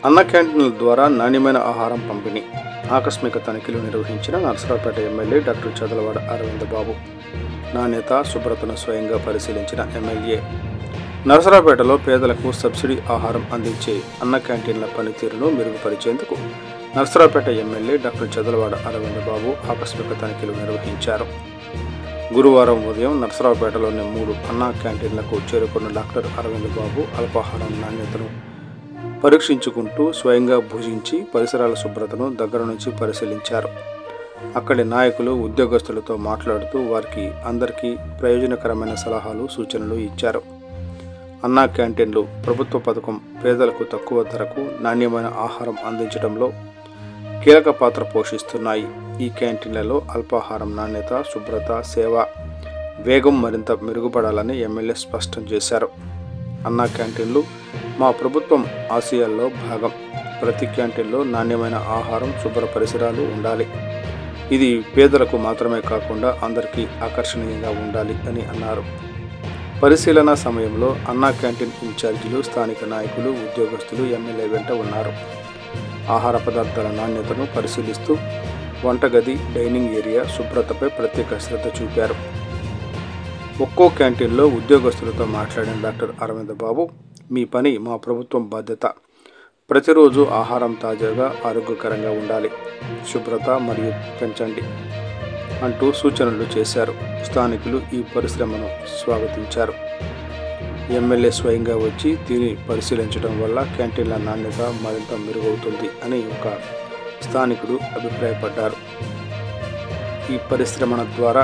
అన్న క్యాంటీన్ల ద్వారా నాణ్యమైన ఆహారం పంపిణీ ఆకస్మిక తనిఖీలు నిర్వహించిన నర్సరావుపేట ఎమ్మెల్యే డాక్టర్ చదలవాడ అరవింద్ బాబు. నాణ్యత శుభ్రతను స్వయంగా పరిశీలించిన ఎమ్మెల్యే నర్సరావుపేటలో పేదలకు సబ్సిడీ ఆహారం అందించే అన్న క్యాంటీన్ల పనితీరును మెరుగుపరిచేందుకు నర్సరావుపేట ఎమ్మెల్యే డాక్టర్ చదలవాడ అరవింద్ బాబు ఆకస్మిక తనిఖీలు నిర్వహించారు. గురువారం ఉదయం నర్సరావుపేటలోని 3 అన్నా క్యాంటీన్లకు చేరుకున్న డాక్టర్ అరవింద్ బాబు అల్పాహారం నాణ్యతను పరీక్షించుకుంటూ స్వయంగా భుజించి పరిసరాల శుభ్రతను దగ్గర నుంచి పరిశీలించారు. అక్కడి నాయకులు ఉద్యోగస్తులతో మాట్లాడుతూ వారికి అందరికీ ప్రయోజనకరమైన సలహాలు సూచనలు ఇచ్చారు. అన్నా క్యాంటీన్లు ప్రభుత్వ పథకం పేదలకు తక్కువ ధరకు నాణ్యమైన ఆహారం అందించడంలో కీలక పాత్ర పోషిస్తున్నాయి. ఈ క్యాంటీన్లలో అల్పాహారం నాణ్యత, శుభ్రత, సేవ వేగం మరింత మెరుగుపడాలని ఎమ్మెల్యే స్పష్టం చేశారు. అన్నా క్యాంటీన్లు మా ప్రభుత్వం ఆశయాల్లో భాగం. ప్రతి క్యాంటీన్లో నాణ్యమైన ఆహారం, శుభ్ర పరిసరాలు ఉండాలి. ఇది పేదలకు మాత్రమే కాకుండా అందరికీ ఆకర్షణీయంగా ఉండాలి అని అన్నారు. పరిశీలన సమయంలో అన్నా క్యాంటీన్ ఇన్ఛార్జీలు, స్థానిక నాయకులు, ఉద్యోగస్తులు ఎమ్మెల్యే వెంట ఉన్నారు. ఆహార పదార్థాల నాణ్యతను పరిశీలిస్తూ వంటగది, డైనింగ్ ఏరియా శుభ్రతపై ప్రత్యేక శ్రద్ధ చూపారు. ఒక్కో క్యాంటీన్లో ఉద్యోగస్తులతో మాట్లాడిన డాక్టర్ అరవింద్ బాబు, మీ పని మా ప్రభుత్వం బాధ్యత. ప్రతిరోజు ఆహారం తాజాగా, ఆరోగ్యకరంగా ఉండాలి. శుభ్రత మరియు పెంచండి అంటూ సూచనలు చేశారు. స్థానికులు ఈ పరిశ్రమను స్వాగతించారు. ఎమ్మెల్యే స్వయంగా వచ్చి తిని పరిశీలించడం వల్ల క్యాంటీన్ల నాణ్యత మరింత మెరుగవుతుంది అని ఒక స్థానికుడు అభిప్రాయపడ్డారు. ఈ పరిశ్రమల ద్వారా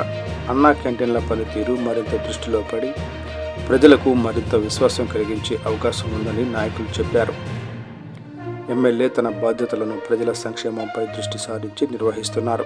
అన్నా క్యాంటీన్ల పనితీరు మరింత దృష్టిలో పడి ప్రజలకు మరింత విశ్వాసం కలిగించే అవకాశం ఉందని నాయకులు చెప్పారు. ఎమ్మెల్యే తన బాధ్యతలను ప్రజల సంక్షేమంపై దృష్టి సారించి నిర్వహిస్తున్నారు.